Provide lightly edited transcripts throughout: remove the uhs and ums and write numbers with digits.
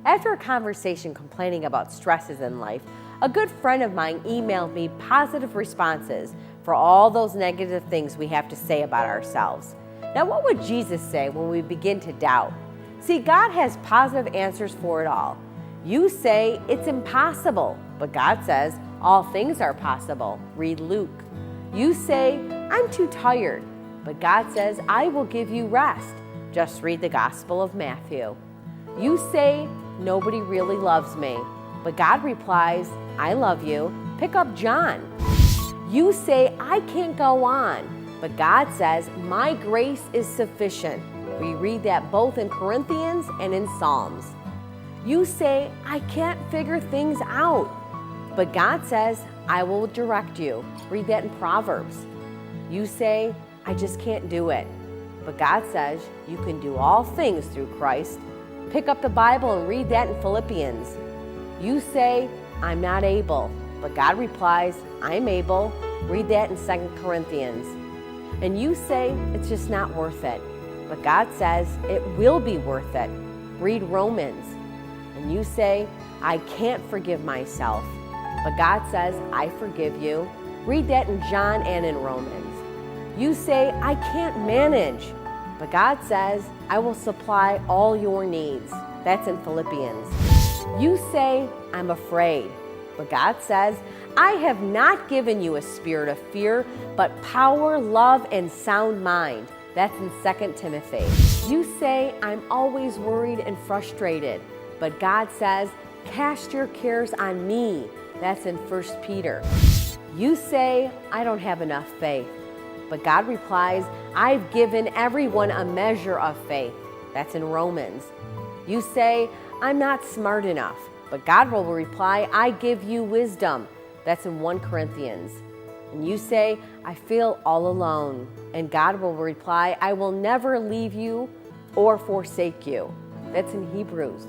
After a conversation complaining about stresses in life, a good friend of mine emailed me positive responses for all those negative things we have to say about ourselves. Now, what would Jesus say when we begin to doubt? See, God has positive answers for it all. You say it's impossible, but God says all things are possible. Read Luke. You say, I'm too tired, but God says, I will give you rest. Just read the Gospel of Matthew. You say, nobody really loves me, but God replies, I love you. Pick up John. You say, I can't go on, but God says, my grace is sufficient. We read that both in Corinthians and in Psalms. You say, I can't figure things out, but God says, I will direct you. Read that in Proverbs. You say, I just can't do it, but God says, you can do all things through Christ. Pick up the Bible and read that in Philippians. You say, I'm not able, but God replies, I'm able. Read that in 2 Corinthians. And you say, it's just not worth it, but God says, it will be worth it. Read Romans. And you say, I can't forgive myself, but God says, I forgive you. Read that in John and in Romans. You say, I can't manage, but God says, I will supply all your needs. That's in Philippians. You say, I'm afraid, but God says, I have not given you a spirit of fear, but power, love, and sound mind. That's in 2 Timothy. You say, I'm always worried and frustrated, but God says, cast your cares on me. That's in 1 Peter. You say, I don't have enough faith, but God replies, I've given everyone a measure of faith. That's in Romans. You say, I'm not smart enough, but God will reply, I give you wisdom. That's in 1 Corinthians. And you say, I feel all alone, and God will reply, I will never leave you or forsake you. That's in Hebrews.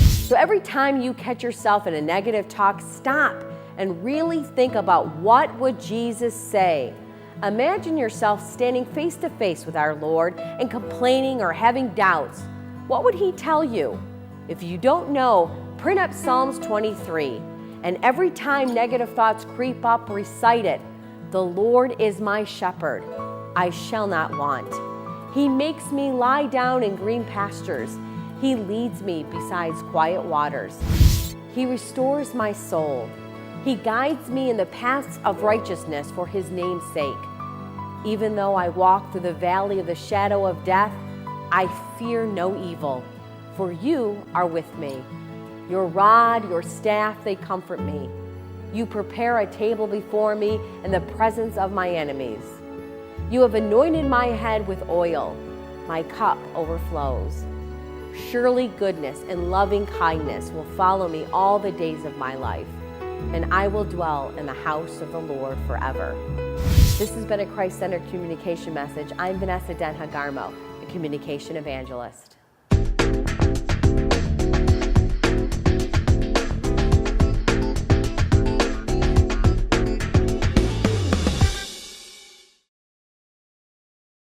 So every time you catch yourself in a negative talk, stop and really think about what would Jesus say. Imagine yourself standing face to face with our Lord and complaining or having doubts. What would He tell you? If you don't know, print up Psalms 23, and every time negative thoughts creep up, recite it. The Lord is my shepherd, I shall not want. He makes me lie down in green pastures. He leads me beside quiet waters. He restores my soul. He guides me in the paths of righteousness for His name's sake. Even though I walk through the valley of the shadow of death, I fear no evil, for you are with me. Your rod, your staff, they comfort me. You prepare a table before me in the presence of my enemies. You have anointed my head with oil. My cup overflows. Surely goodness and loving kindness will follow me all the days of my life, and I will dwell in the house of the Lord forever. This has been a Christ-centered communication message. I'm Vanessa Denha Garmo, a communication evangelist.